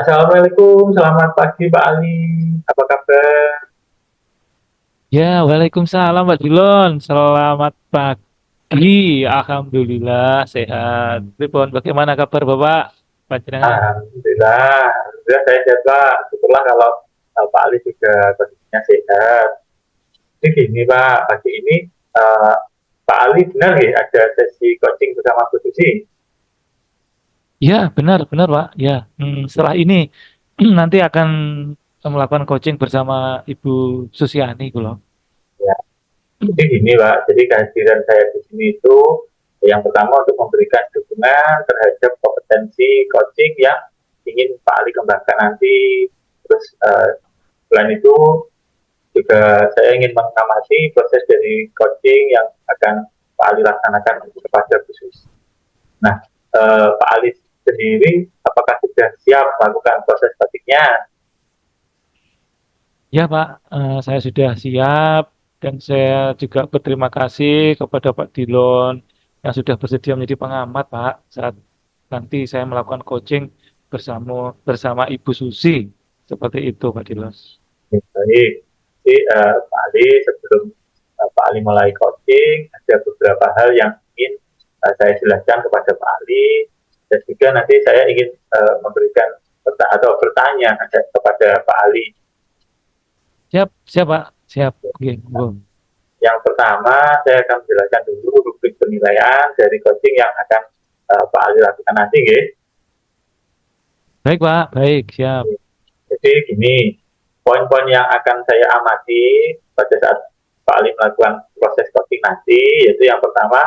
Assalamualaikum, selamat pagi Pak Ali. Apa kabar? Ya, Waalaikumsalam Pak Dilon. Selamat pagi. Alhamdulillah sehat. Pripun, bagaimana kabar Bapak? Panjenengan? Alhamdulillah saya sehat Pak. Syukurlah kalau Pak Ali juga kondisinya sehat. Ini gini Pak, pagi ini uh, Pak Ali benar ya ada sesi coaching bersama Bu Susi? Ya, benar, benar Pak. Ya, setelah ini nanti akan melakukan coaching bersama Ibu Susiani loh. Ya, jadi gini Pak, jadi kehadiran saya di sini itu yang pertama untuk memberikan dukungan terhadap kompetensi coaching yang ingin Pak Ali kembangkan nanti. Terus selain itu juga saya ingin mengamati proses dari coaching yang akan Pak Ali laksanakan kepada khusus. Nah, Pak Ali sendiri apakah sudah siap melakukan proses coachingnya? Ya Pak, saya sudah siap dan saya juga berterima kasih kepada Pak Dilon yang sudah bersedia menjadi pengamat Pak saat nanti saya melakukan coaching bersama bersama Ibu Susi. Seperti itu Pak Dilon. Baik, jadi Pak Ali sebelum Pak Ali mulai coaching ada beberapa hal yang ingin saya jelaskan kepada Pak Ali dan juga nanti saya ingin memberikan atau bertanya kepada Pak Ali. Siap, siap Pak, siap. Oke, monggo. Yang pertama, saya akan menjelaskan dulu rubrik penilaian dari coaching yang akan Pak Ali lakukan nanti. Gitu. Baik Pak, baik, siap. Jadi gini, poin-poin yang akan saya amati pada saat Pak Ali melakukan proses coaching nanti, yaitu yang pertama,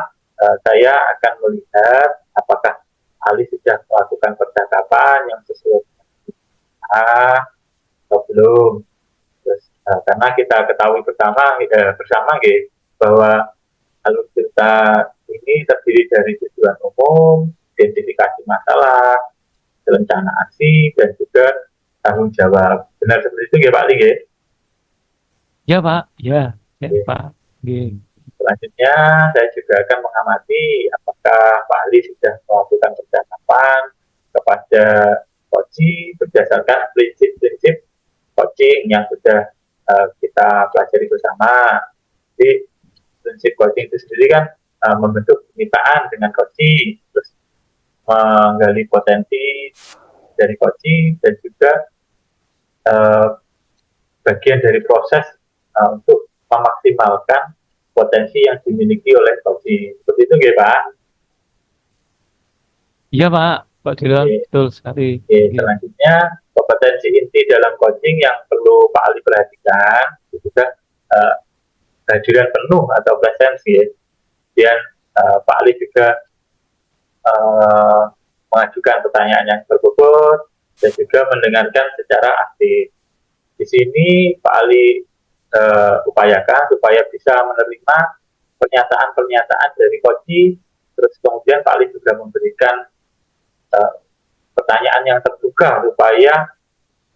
saya akan melihat apakah Ali sudah melakukan percakapan yang sesuai atau belum. Terus, karena kita ketahui bersama gitu, bahwa alur cerita ini terdiri dari tujuan umum, identifikasi masalah, rencana aksi, dan juga tanggung jawab. Benar seperti itu ya Pak Ali? Ya? Ya Pak, ya Pak. Oke. Selanjutnya, saya juga akan mengamati apakah Pak Ali sudah melakukan percakapan kepada coaching berdasarkan prinsip-prinsip coaching yang sudah kita pelajari bersama. Jadi, prinsip coaching itu sendiri kan membentuk kemitraan dengan coaching, terus menggali potensi dari coaching dan juga uh, bagian dari proses untuk memaksimalkan potensi yang dimiliki oleh coaching. Seperti itu ya Pak. Iya Pak, Pak Dilon, Oke, betul sekali. oke. Oke. Selanjutnya kompetensi inti dalam coaching yang perlu Pak Ali perhatikan itu juga uh, kehadiran penuh atau presensi ya. Dan Pak Ali juga uh, mengajukan pertanyaan yang berbobot dan juga mendengarkan secara aktif. Di sini Pak Ali upayakan supaya bisa menerima pernyataan-pernyataan dari coach, terus kemudian Pak Ali juga memberikan uh, pertanyaan yang terbuka supaya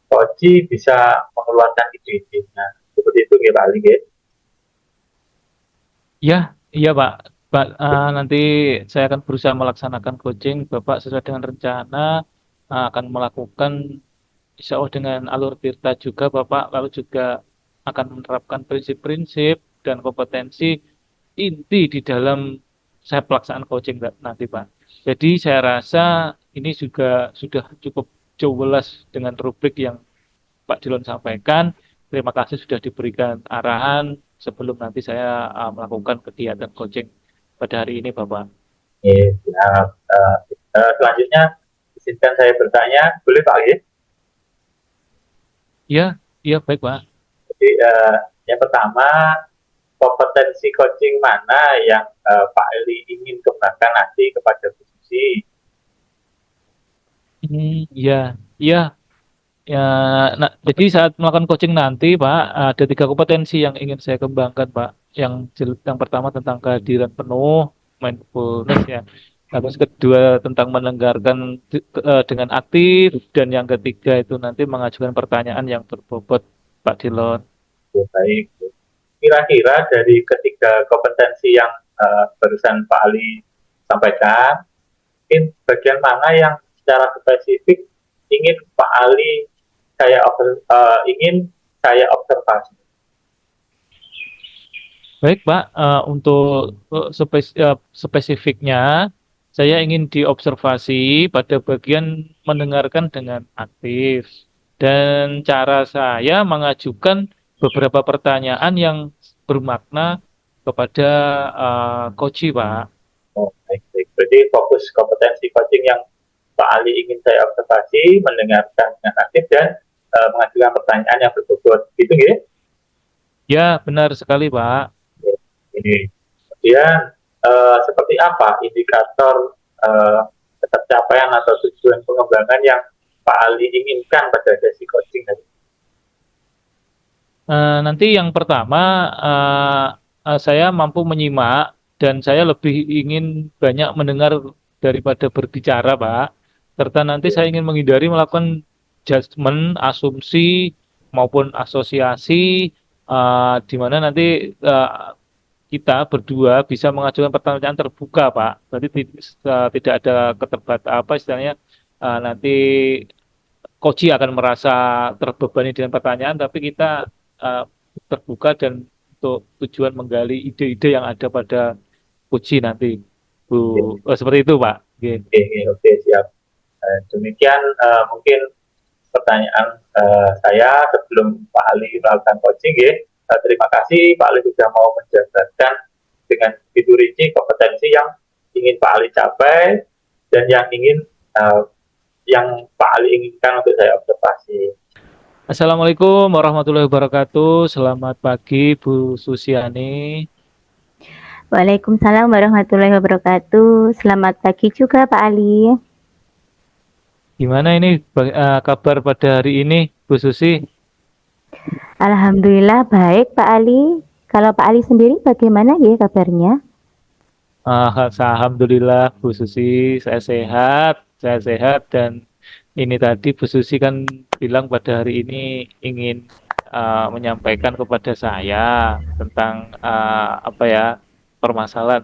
coach bisa mengeluarkan ide-idenya. Seperti itu ya Pak Ali. Ya. Ya, iya Pak. Pak, nanti saya akan berusaha melaksanakan coaching. Bapak sesuai dengan rencana akan melakukan insya Allah dengan alur tirta juga Bapak, lalu juga akan menerapkan prinsip-prinsip dan kompetensi inti di dalam saya pelaksanaan coaching nanti Pak. Jadi saya rasa ini juga sudah cukup jelas dengan rubrik yang Pak Dilon sampaikan. Terima kasih sudah diberikan arahan sebelum nanti saya melakukan kegiatan coaching pada hari ini Bapak. Nah, selanjutnya izinkan saya bertanya, boleh Pak Ali? Iya, iya baik Pak. Jadi yang pertama kompetensi coaching mana yang Pak Ali ingin kembangkan nanti kepada Bu Susi? Iya, iya. Ya, nah, jadi saat melakukan coaching nanti, Pak, ada tiga kompetensi yang ingin saya kembangkan, Pak. Yang pertama tentang kehadiran penuh, mindfulness ya. Nah, terus kedua tentang mendengarkan dengan aktif, dan yang ketiga itu nanti mengajukan pertanyaan yang berbobot, Pak Dilon. Ya, baik. Kira-kira dari ketiga kompetensi yang barusan Pak Ali sampaikan, mungkin bagian mana yang secara spesifik ingin Pak Ali ingin saya observasi. Baik, Pak. Untuk spesifiknya, saya ingin diobservasi pada bagian mendengarkan dengan aktif. Dan cara saya mengajukan beberapa pertanyaan yang bermakna kepada Koci, Pak. Oh, baik, baik. Berarti fokus kompetensi coaching yang Pak Ali ingin saya observasi, mendengarkan dengan aktif, dan mengajukan pertanyaan yang berbobot. Gitu, gitu. Ya, benar sekali, Pak. Ini. Kemudian, seperti apa indikator ketercapaian atau tujuan pengembangan yang Pak Ali inginkan pada sesi coaching tadi? Nanti yang pertama, saya mampu menyimak dan saya lebih ingin banyak mendengar daripada berbicara, Pak. Serta nanti saya ingin menghindari melakukan judgement, asumsi maupun asosiasi, di mana nanti kita berdua bisa mengajukan pertanyaan terbuka, Pak. Berarti tidak ada keterbatas apa istilahnya, nanti Koji akan merasa terbebani dengan pertanyaan, tapi kita uh, terbuka dan untuk tujuan menggali ide-ide yang ada pada Koji nanti, Bu. Oke, Oh, seperti itu, Pak. Oke. oke, oke, siap. Demikian mungkin pertanyaan saya sebelum Pak Ali melakukan coaching. Ya. Terima kasih Pak Ali sudah mau menjelaskan dengan begitu rinci kompetensi yang ingin Pak Ali capai dan yang Pak Ali inginkan untuk saya observasi. Assalamualaikum warahmatullahi wabarakatuh. Selamat pagi, Bu Susiani. Waalaikumsalam warahmatullahi wabarakatuh. Selamat pagi juga Pak Ali. Gimana ini kabar pada hari ini, Bu Susi? Alhamdulillah baik Pak Ali. Kalau Pak Ali sendiri bagaimana ya kabarnya? Alhamdulillah, Bu Susi, saya sehat dan ini tadi Bu Susi kan bilang pada hari ini ingin menyampaikan kepada saya tentang apa ya permasalahan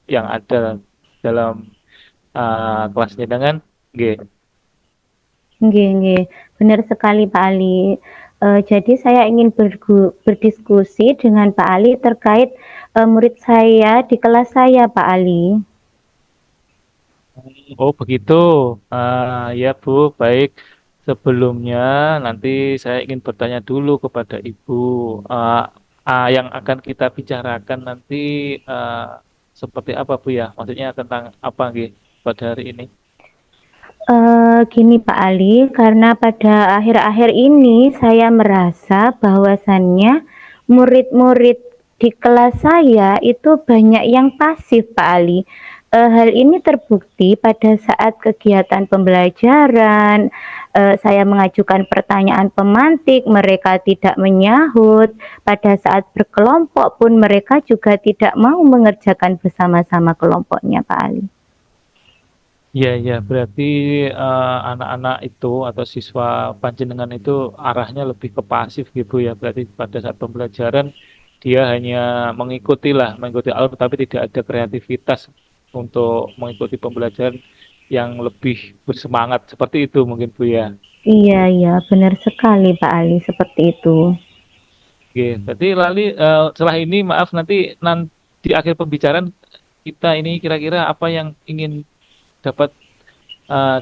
yang ada dalam kelasnya dengan G. Nggih. Benar sekali Pak Ali. Jadi saya ingin berdiskusi dengan Pak Ali terkait murid saya di kelas saya Pak Ali. Oh begitu, ya Bu, baik. Sebelumnya nanti saya ingin bertanya dulu kepada Ibu, yang akan kita bicarakan nanti seperti apa Bu ya? Maksudnya tentang apa gitu pada hari ini? Gini Pak Ali, karena pada akhir-akhir ini saya merasa bahwasannya murid-murid di kelas saya itu banyak yang pasif Pak Ali. Hal ini terbukti pada saat kegiatan pembelajaran, saya mengajukan pertanyaan pemantik, mereka tidak menyahut. Pada saat berkelompok pun mereka juga tidak mau mengerjakan bersama-sama kelompoknya Pak Ali. Ya, berarti anak-anak itu atau siswa panjenengan itu arahnya lebih ke pasif gitu ya. Berarti pada saat pembelajaran dia hanya mengikuti alur tapi tidak ada kreativitas untuk mengikuti pembelajaran yang lebih bersemangat seperti itu mungkin Bu ya. Iya, benar sekali Pak Ali, seperti itu. Oke, berarti setelah ini maaf nanti di akhir pembicaraan kita ini kira-kira apa yang ingin dapat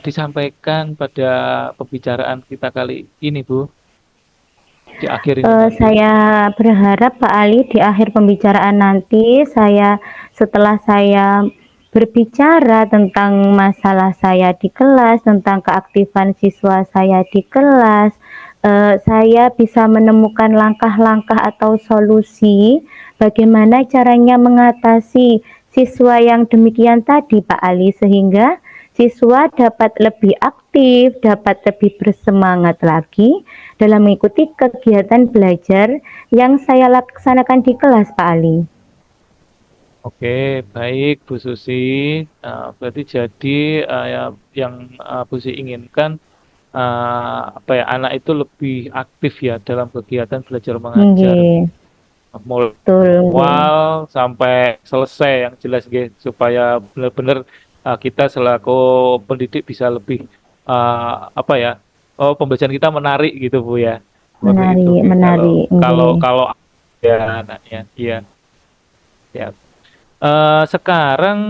disampaikan pada pembicaraan kita kali ini, Bu? Di akhir ini nanti. Saya berharap Pak Ali di akhir pembicaraan nanti setelah saya berbicara tentang masalah saya di kelas, tentang keaktifan siswa saya di kelas, saya bisa menemukan langkah-langkah atau solusi bagaimana caranya mengatasi siswa yang demikian tadi Pak Ali, sehingga siswa dapat lebih aktif, dapat lebih bersemangat lagi dalam mengikuti kegiatan belajar yang saya laksanakan di kelas Pak Ali. Oke, baik Bu Susi. Berarti jadi yang Bu Susi inginkan apa ya anak itu lebih aktif ya dalam kegiatan belajar mengajar. Nggih. Mulai Betul. awal sampai selesai yang jelas gitu supaya benar-benar kita selaku pendidik bisa lebih apa ya, oh pembelajaran kita menarik gitu Bu ya, seperti itu Menarik, Ge. Kalau menarik, kalau nggih. kalau ya anaknya, iya ya. Sekarang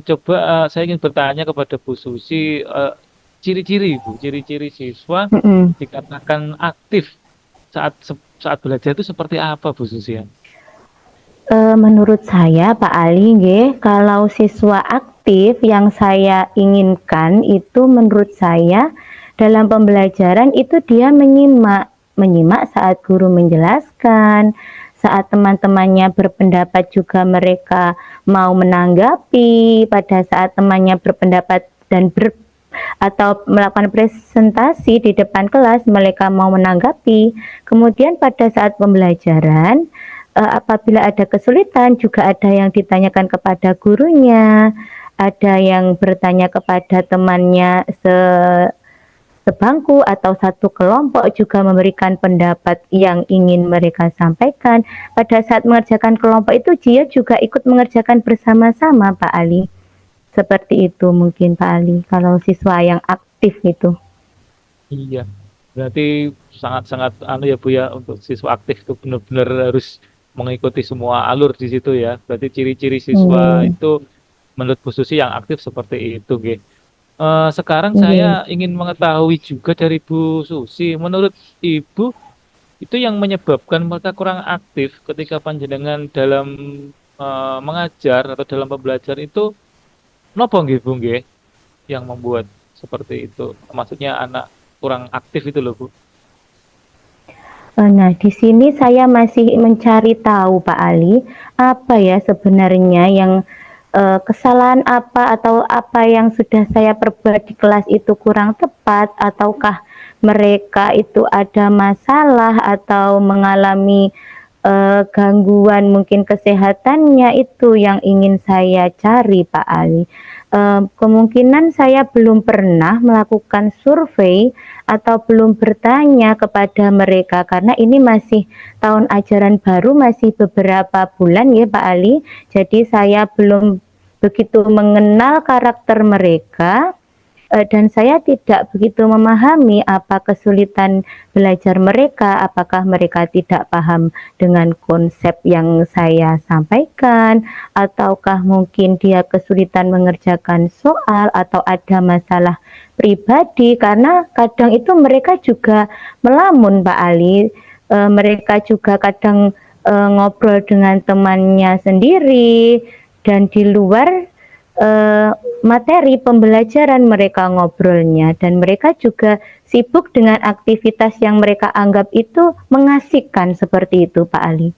coba saya ingin bertanya kepada Bu Susi, ciri-ciri Bu, ciri-ciri siswa Mhm. dikatakan aktif saat belajar itu seperti apa Bu Susi ya? Menurut saya Pak Ali nggih, kalau siswa aktif yang saya inginkan itu menurut saya dalam pembelajaran itu dia menyimak, menyimak saat guru menjelaskan, saat teman-temannya berpendapat juga mereka mau menanggapi, pada saat temannya berpendapat dan atau melakukan presentasi di depan kelas mereka mau menanggapi. Kemudian pada saat pembelajaran apabila ada kesulitan juga ada yang ditanyakan kepada gurunya, ada yang bertanya kepada temannya sebangku atau satu kelompok juga memberikan pendapat yang ingin mereka sampaikan. Pada saat mengerjakan kelompok itu dia juga ikut mengerjakan bersama-sama Pak Ali. Seperti itu mungkin Pak Ali, kalau siswa yang aktif itu. Iya, berarti sangat-sangat anu ya Bu ya, untuk siswa aktif itu benar-benar harus mengikuti semua alur di situ ya. Berarti ciri-ciri siswa Nggih, itu menurut Bu Susi yang aktif seperti itu, Ge. Sekarang saya nggih. ingin mengetahui juga dari Bu Susi, menurut Ibu itu yang menyebabkan mereka kurang aktif ketika panjenengan dalam mengajar atau dalam pembelajaran itu nopo nggih Bu nggih yang membuat seperti itu? Maksudnya anak kurang aktif itu loh Bu. Nah, di sini saya masih mencari tahu Pak Ali, apa ya sebenarnya yang kesalahan apa atau apa yang sudah saya perbuat di kelas itu kurang tepat, ataukah mereka itu ada masalah atau mengalami gangguan mungkin kesehatannya, itu yang ingin saya cari Pak Ali. Kemungkinan saya belum pernah melakukan survei atau belum bertanya kepada mereka karena ini masih tahun ajaran baru, masih beberapa bulan ya Pak Ali. Jadi saya belum begitu mengenal karakter mereka, dan saya tidak begitu memahami apa kesulitan belajar mereka, apakah mereka tidak paham dengan konsep yang saya sampaikan, ataukah mungkin dia kesulitan mengerjakan soal, atau ada masalah pribadi, karena kadang itu mereka juga melamun Pak Ali, mereka juga kadang ngobrol dengan temannya sendiri, dan di luar materi pembelajaran mereka ngobrolnya, dan mereka juga sibuk dengan aktivitas yang mereka anggap itu mengasihkan, seperti itu Pak Ali.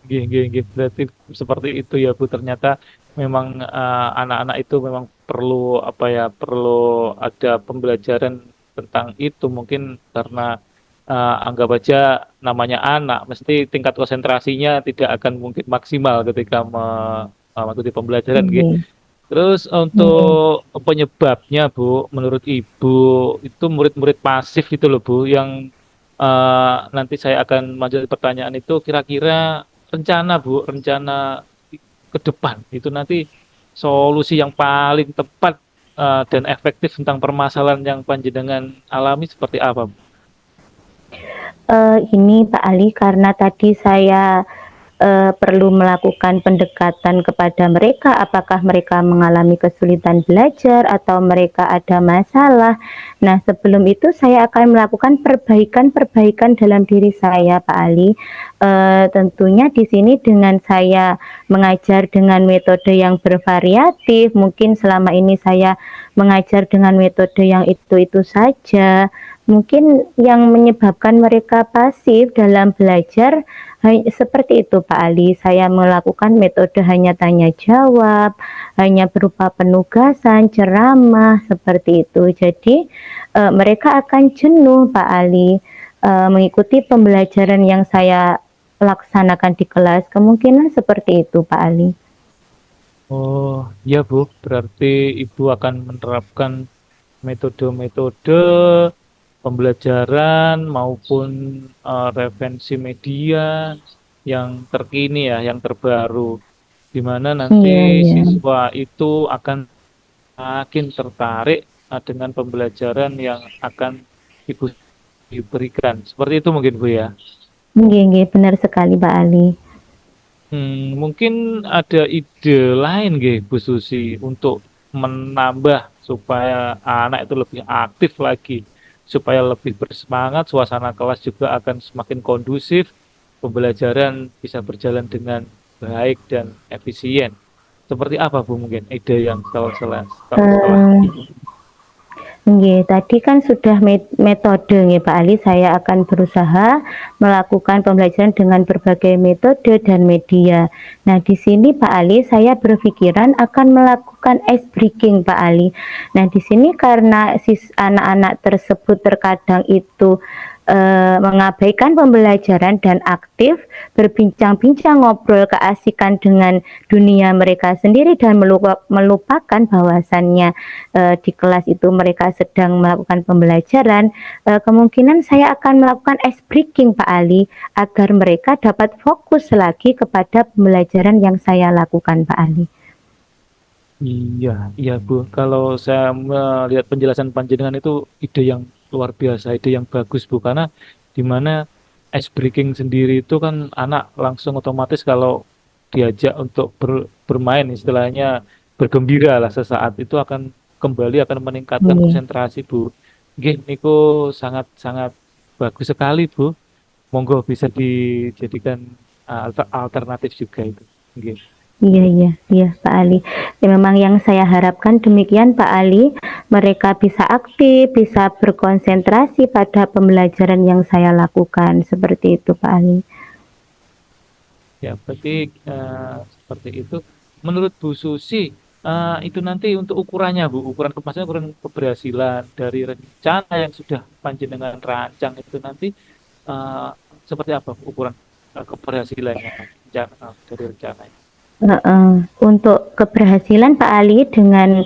Nggih. Berarti seperti itu ya Bu. Ternyata memang anak-anak itu memang perlu apa ya, perlu ada pembelajaran tentang itu mungkin karena anggap aja namanya anak, mesti tingkat konsentrasinya tidak akan mungkin maksimal ketika mengikuti pembelajaran gitu. Nggih, Terus nggih. untuk penyebabnya Bu, menurut Ibu itu murid-murid pasif gitu loh Bu, yang nanti saya akan lanjut pertanyaan itu kira-kira rencana Bu, rencana ke depan itu nanti solusi yang paling tepat dan efektif tentang permasalahan yang panjenengan alami seperti apa Bu? Ini Pak Ali, karena tadi saya perlu melakukan pendekatan kepada mereka, apakah mereka mengalami kesulitan belajar atau mereka ada masalah. Nah, sebelum itu saya akan melakukan perbaikan-perbaikan dalam diri saya, Pak Ali. Tentunya di sini dengan saya mengajar dengan metode yang bervariatif, mungkin selama ini saya mengajar dengan metode yang itu-itu saja. Mungkin yang menyebabkan mereka pasif dalam belajar seperti itu Pak Ali, saya melakukan metode hanya tanya jawab, hanya berupa penugasan, ceramah, seperti itu. Jadi mereka akan jenuh Pak Ali mengikuti pembelajaran yang saya laksanakan di kelas, kemungkinan seperti itu Pak Ali. Oh iya Bu, berarti Ibu akan menerapkan metode-metode pembelajaran maupun referensi media yang terkini ya, yang terbaru, di mana Iya, nanti iya. siswa itu akan makin tertarik dengan pembelajaran yang akan Ibu diberikan. Seperti itu mungkin Bu ya. Nggih, benar sekali Pak Ali. Mungkin ada ide lain nggih Bu Susi untuk menambah supaya anak itu lebih aktif lagi, supaya lebih bersemangat, suasana kelas juga akan semakin kondusif, pembelajaran bisa berjalan dengan baik dan efisien. Seperti apa Bu mungkin ide yang setelah Eh, ini? Nggih, tadi kan sudah metode nggih Pak Ali, saya akan berusaha melakukan pembelajaran dengan berbagai metode dan media. Nah, di sini Pak Ali, saya berpikiran akan melakukan ice breaking Pak Ali. Nah, di sini karena anak-anak tersebut terkadang itu mengabaikan pembelajaran dan aktif berbincang-bincang, ngobrol keasikan dengan dunia mereka sendiri dan melupakan bahwasannya di kelas itu mereka sedang melakukan pembelajaran, kemungkinan saya akan melakukan ice breaking Pak Ali agar mereka dapat fokus lagi kepada pembelajaran yang saya lakukan Pak Ali. Iya, iya Bu. Kalau saya melihat penjelasan panjenengan itu ide yang luar biasa, ide yang bagus Bu. Karena di mana ice breaking sendiri itu kan anak langsung otomatis kalau diajak untuk bermain istilahnya bergembira lah sesaat itu akan kembali akan meningkatkan Iya, konsentrasi Bu. Nggih, niku sangat-sangat bagus sekali Bu. Monggo bisa dijadikan alternatif juga itu. Nggih. iya Pak Ali. Ya, memang yang saya harapkan demikian Pak Ali, mereka bisa aktif, bisa berkonsentrasi pada pembelajaran yang saya lakukan seperti itu Pak Ali. Ya, berarti seperti itu. Menurut Bu Susi, itu nanti untuk ukurannya, Bu, ukuran keberhasilan dari rencana yang sudah panjenengan rancang itu nanti eh, seperti apa ukuran keberhasilannya dari rencananya? Untuk keberhasilan Pak Ali dengan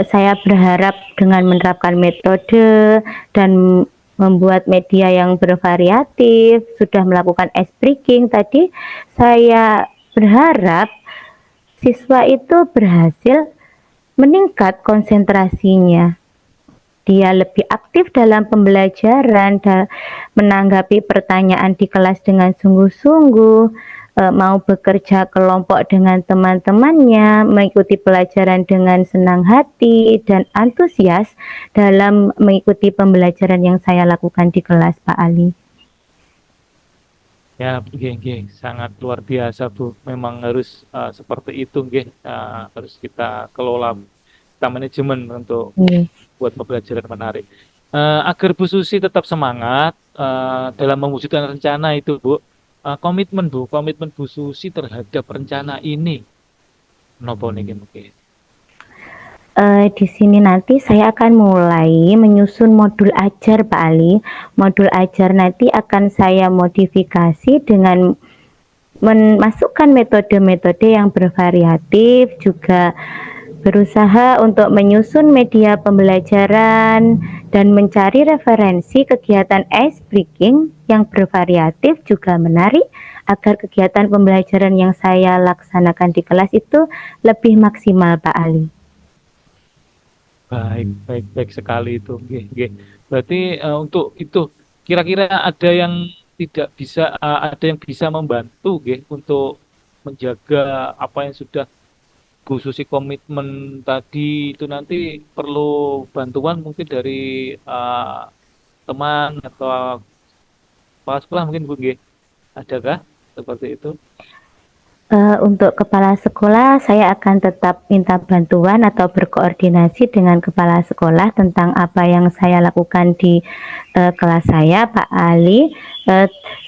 saya berharap dengan menerapkan metode dan membuat media yang bervariatif, sudah melakukan ice breaking tadi, saya berharap siswa itu berhasil meningkat konsentrasinya. Dia lebih aktif dalam pembelajaran dan menanggapi pertanyaan di kelas dengan sungguh-sungguh, mau bekerja kelompok dengan teman-temannya, mengikuti pelajaran dengan senang hati dan antusias dalam mengikuti pembelajaran yang saya lakukan di kelas Pak Ali. Ya, nggih, sangat luar biasa, Bu. Memang harus seperti itu, nggih. Harus kita kelola, kita manajemen untuk Nggih. buat pembelajaran menarik. Agar Bu Susi tetap semangat dalam mewujudkan rencana itu, Bu. Komitmen Bu Susi terhadap rencana ini. Nopo niki mungkin. Di sini nanti saya akan mulai menyusun modul ajar Pak Ali. Modul ajar nanti akan saya modifikasi dengan memasukkan metode-metode yang bervariatif, juga berusaha untuk menyusun media pembelajaran dan mencari referensi kegiatan ice breaking yang bervariatif juga menarik agar kegiatan pembelajaran yang saya laksanakan di kelas itu lebih maksimal Pak Ali. Baik sekali itu. Nggih, nggih. Berarti untuk itu kira-kira ada yang bisa membantu nggih untuk menjaga apa yang sudah Bu Susi komitmen tadi itu nanti perlu bantuan mungkin dari teman atau kepala sekolah mungkin Bu nggih. Adakah seperti itu? Untuk kepala sekolah, saya akan tetap minta bantuan atau berkoordinasi dengan kepala sekolah tentang apa yang saya lakukan di kelas saya, Pak Ali.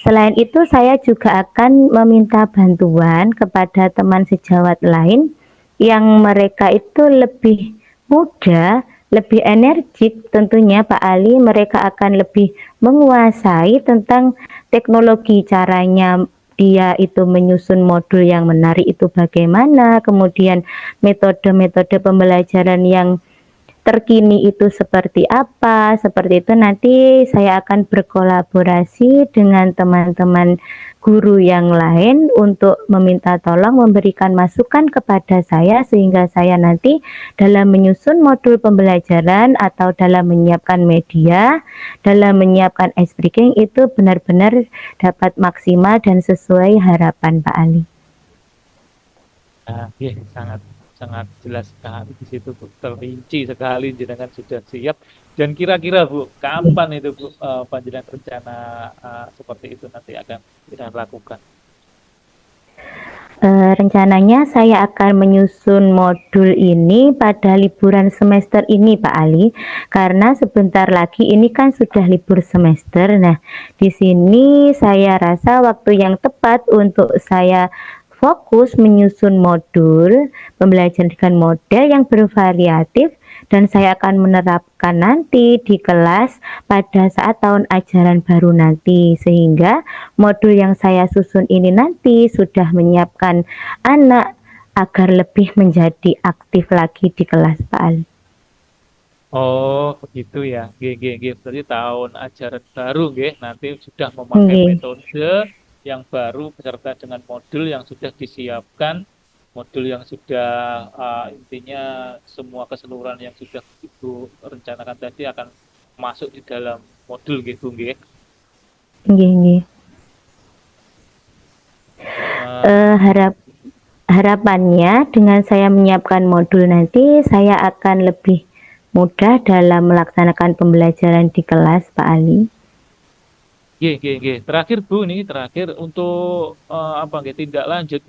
Selain itu, saya juga akan meminta bantuan kepada teman sejawat lain yang mereka itu lebih muda, lebih energik tentunya Pak Ali. Mereka akan lebih menguasai tentang teknologi, caranya dia itu menyusun modul yang menarik itu bagaimana, kemudian metode-metode pembelajaran yang terkini itu seperti apa, seperti itu nanti saya akan berkolaborasi dengan teman-teman guru yang lain untuk meminta tolong memberikan masukan kepada saya sehingga saya nanti dalam menyusun modul pembelajaran atau dalam menyiapkan media, dalam menyiapkan ice breaking itu benar-benar dapat maksimal dan sesuai harapan Pak Ali. Nah, iya, sangat sangat jelas sekali di situ Bu, terperinci sekali jenengan sudah siap. Dan kira-kira Bu, kapan itu Bu panjenengan rencana seperti itu nanti akan kita lakukan? Rencananya saya akan menyusun modul ini pada liburan semester ini Pak Ali, karena sebentar lagi ini kan sudah libur semester. Nah, di sini saya rasa waktu yang tepat untuk saya fokus menyusun modul pembelajaran dengan model yang bervariatif dan saya akan menerapkan nanti di kelas pada saat tahun ajaran baru nanti, sehingga modul yang saya susun ini nanti sudah menyiapkan anak agar lebih menjadi aktif lagi di kelas Pak Ali. Oh, begitu ya. Berarti tahun ajaran baru nanti sudah memakai Nggih. metode yang baru beserta dengan modul yang sudah disiapkan, modul yang sudah intinya semua keseluruhan yang sudah Ibu rencanakan tadi akan masuk di dalam modul gitu nggih. Nggih. Harapannya dengan saya menyiapkan modul nanti saya akan lebih mudah dalam melaksanakan pembelajaran di kelas Pak Ali. Terakhir Bu, nih terakhir untuk tindak lanjut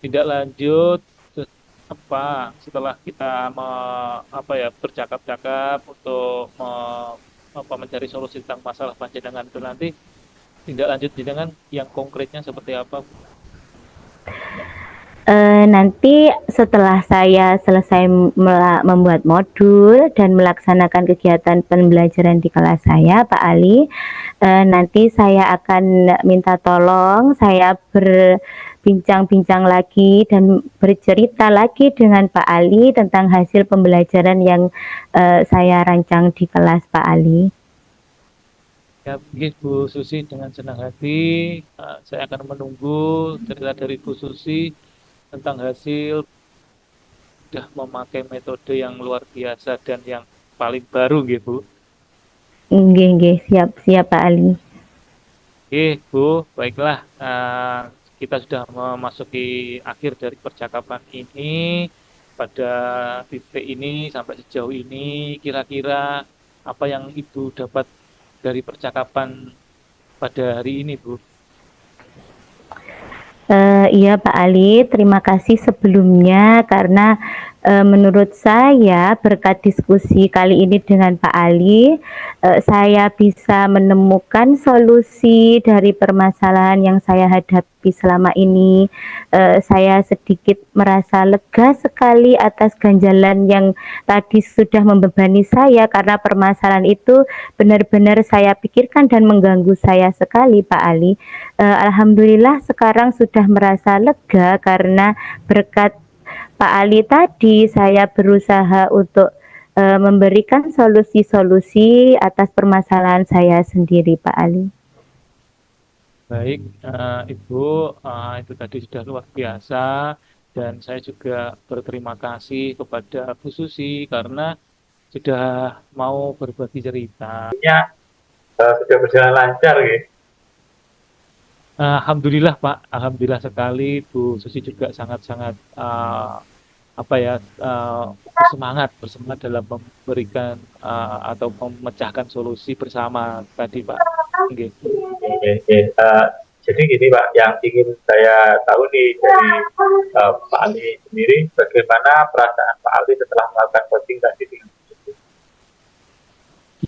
Tindak lanjut apa setelah kita bercakap-cakap untuk mencari solusi tentang masalah panjenengan itu nanti tindak lanjut jenengan yang konkretnya seperti apa Bu? Nanti setelah saya selesai membuat modul dan melaksanakan kegiatan pembelajaran di kelas saya, Pak Ali, nanti saya akan minta tolong, saya berbincang-bincang lagi dan bercerita lagi dengan Pak Ali tentang hasil pembelajaran yang saya rancang di kelas Pak Ali. Ya, Bu Susi, dengan senang hati saya akan menunggu cerita dari Bu Susi tentang hasil sudah memakai metode yang luar biasa dan yang paling baru Bu. Siap Pak Ali. Bu, baiklah, kita sudah memasuki akhir dari percakapan ini. Pada titik ini sampai sejauh ini kira-kira apa yang Ibu dapat dari percakapan pada hari ini Bu? Iya Pak Ali, terima kasih sebelumnya karena menurut saya berkat diskusi kali ini dengan Pak Ali, saya bisa menemukan solusi dari permasalahan yang saya hadapi selama ini. Saya sedikit merasa lega sekali atas ganjalan yang tadi sudah membebani saya karena permasalahan itu benar-benar saya pikirkan dan mengganggu saya sekali Pak Ali. Alhamdulillah sekarang sudah merasa lega karena berkat Pak Ali tadi saya berusaha untuk memberikan solusi-solusi atas permasalahan saya sendiri Pak Ali. Baik, Ibu, itu tadi sudah luar biasa dan saya juga berterima kasih kepada Bu Susi karena sudah mau berbagi cerita. Sudah berjalan lancar ya. Alhamdulillah Pak, alhamdulillah sekali. Bu Susi juga sangat-sangat bersemangat dalam memberikan atau memecahkan solusi bersama tadi Pak. Jadi gini Pak, yang ingin saya tahu nih dari Pak Ali sendiri, bagaimana perasaan Pak Ali setelah melakukan coaching tadi?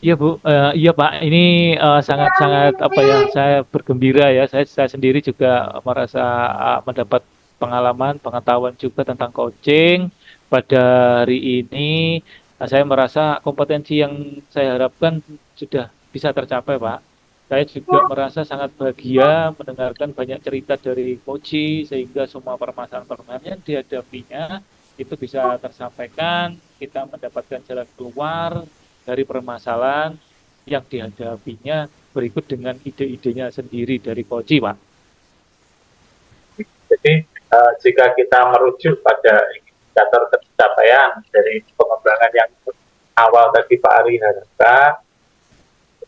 Iya Bu, iya Pak. Ini sangat-sangat saya bergembira ya. Saya sendiri juga merasa mendapat pengalaman, pengetahuan juga tentang coaching pada hari ini. Saya merasa kompetensi yang saya harapkan sudah bisa tercapai Pak. Saya juga merasa sangat bahagia mendengarkan banyak cerita dari coaching sehingga semua permasalahan-permasalahan yang dihadapinya itu bisa tersampaikan, kita mendapatkan jalan keluar dari permasalahan yang dihadapinya berikut dengan ide-idenya sendiri dari Koji, Pak. Jadi jika kita merujuk pada indikator pencapaian dari pengembangan yang awal tadi Pak Ali harapkan,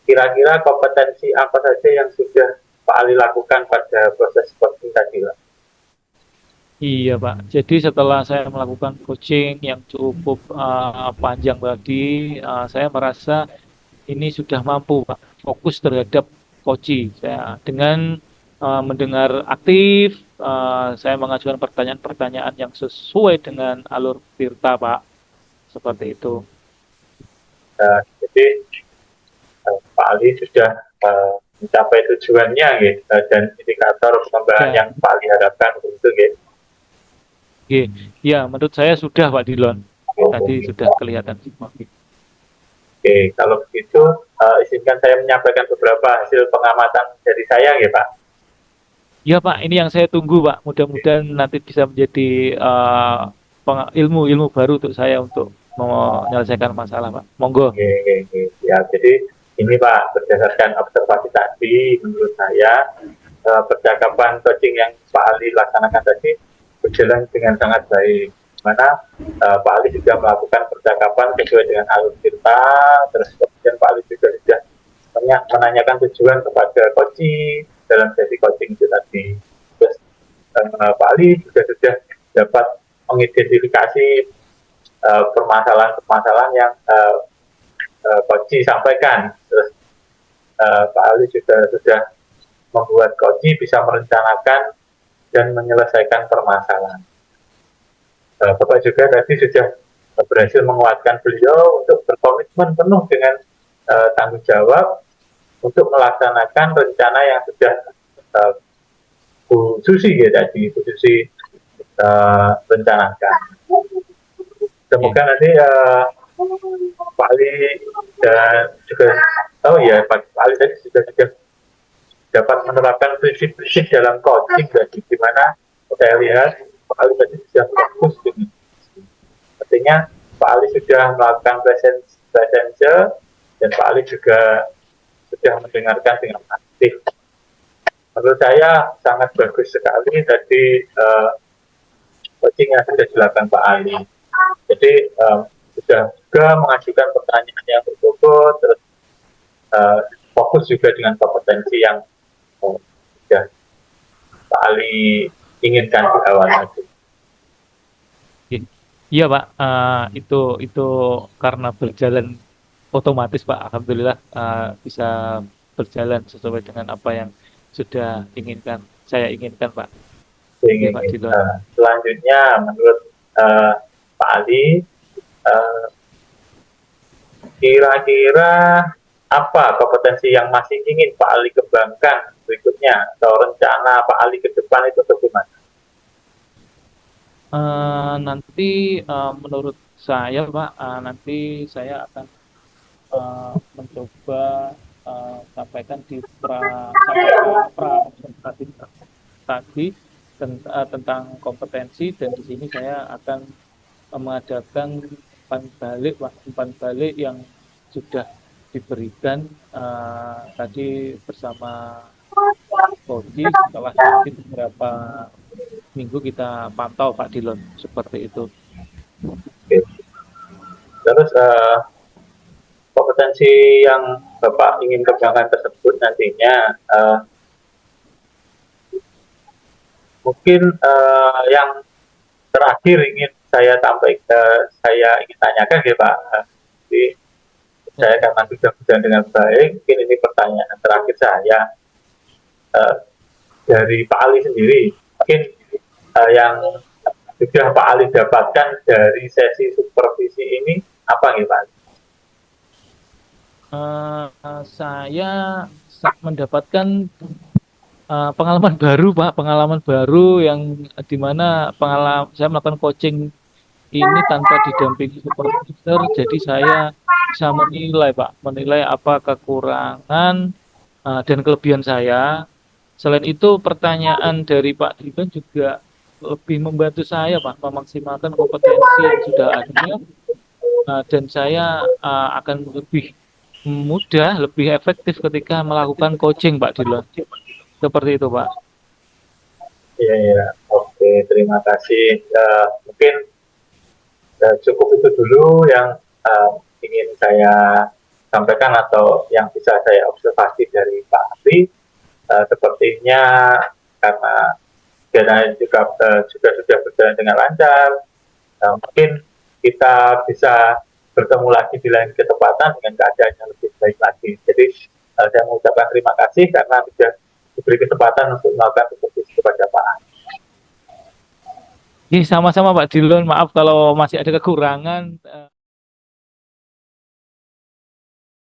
kira-kira kompetensi apa saja yang sudah Pak Ali lakukan pada proses coaching tadi, Pak? Iya, Pak. Jadi setelah saya melakukan coaching yang cukup panjang tadi, saya merasa ini sudah mampu, Pak, fokus terhadap Koci. Saya dengan mendengar aktif, saya mengajukan pertanyaan-pertanyaan yang sesuai dengan alur Tirta, Pak. Seperti itu. Jadi Pak Ali sudah mencapai tujuannya, gitu, dan indikator pengembangan yang Pak Ali harapkan untuk gitu. Ya, menurut saya sudah, Pak Dilon. Tadi sudah kelihatan. Oke, kalau begitu izinkan saya menyampaikan beberapa hasil pengamatan dari saya, ya Pak. Ya Pak, ini yang saya tunggu Pak. Mudah-mudahan nanti bisa menjadi ilmu baru untuk saya untuk menyelesaikan masalah Pak. Monggo. Ya, jadi ini Pak, berdasarkan observasi tadi, menurut saya percakapan coaching yang Pak Ali laksanakan tadi berjalan dengan sangat baik. Mana Pak Ali juga melakukan percakapan sesuai dengan alur Tirta, terus kemudian Pak Ali juga sudah menanyakan tujuan kepada coaching dalam sesi coaching itu tadi. Terus Pak Ali juga sudah dapat mengidentifikasi permasalahan-permasalahan yang coaching sampaikan. Terus Pak Ali juga sudah membuat coaching bisa merencanakan dan menyelesaikan permasalahan. Bapak juga tadi sudah berhasil menguatkan beliau untuk berkomitmen penuh dengan tanggung jawab untuk melaksanakan rencana yang sudah Bu Susi ya tadi, Bu Susi rencanakan. Semoga nanti Pak Ali dan juga Pak Ali tadi sudah dapat menerapkan prinsip-prinsip dalam coaching tadi, di mana saya lihat Pak Ali tadi sudah fokus dengan artinya Pak Ali sudah melakukan presence dan Pak Ali juga sudah mendengarkan dengan aktif. Menurut saya sangat bagus sekali tadi coaching yang sudah dilakukan Pak Ali. Jadi sudah juga mengajukan pertanyaan yang berbobot, terus fokus juga dengan kompetensi yang sudah Pak Ali inginkan di awal tadi. Iya Pak, itu karena berjalan otomatis Pak, alhamdulillah bisa berjalan sesuai dengan apa yang sudah saya inginkan Pak. Selanjutnya menurut Pak Ali, kira-kira apa kompetensi yang masih ingin Pak Ali kembangkan berikutnya, atau rencana Pak Ali ke depan itu bagaimana? Nanti menurut saya Pak, nanti saya akan mencoba sampaikan di tadi tentang kompetensi, dan di sini saya akan mengadakan umpan balik yang sudah diberikan tadi bersama Koji. Setelah nanti beberapa minggu kita pantau Pak Dilon, seperti itu. Terus kompetensi yang Bapak ingin kembangkan tersebut nantinya mungkin yang terakhir ingin saya ingin tanyakan ya Pak. Jadi saya karena sudah berjalan dengan baik, mungkin ini pertanyaan terakhir saya dari Pak Ali sendiri. Mungkin yang sudah Pak Ali dapatkan dari sesi supervisi ini apa nih Pak? Saya mendapatkan pengalaman baru Pak, pengalaman baru yang dimana saya melakukan coaching ini tanpa didampingi supervisor, jadi saya bisa menilai apa kekurangan dan kelebihan saya. Selain itu, pertanyaan dari Pak Dilon juga lebih membantu saya Pak memaksimalkan kompetensi yang sudah ada Dan saya akan lebih mudah, lebih efektif ketika melakukan coaching, Pak Dilon. Seperti itu, Pak. Iya, iya. Oke, terima kasih. Mungkin cukup itu dulu yang ingin saya sampaikan atau yang bisa saya observasi dari Pak Ali. Sepertinya karena kegiatan juga sudah berjalan dengan lancar, mungkin kita bisa bertemu lagi di lain kesempatan dengan keadaan yang lebih baik lagi. Jadi saya mengucapkan terima kasih karena sudah diberi kesempatan untuk melakukan supervisi kepada Pak Ali. Sama-sama Pak Dilon, maaf kalau masih ada kekurangan.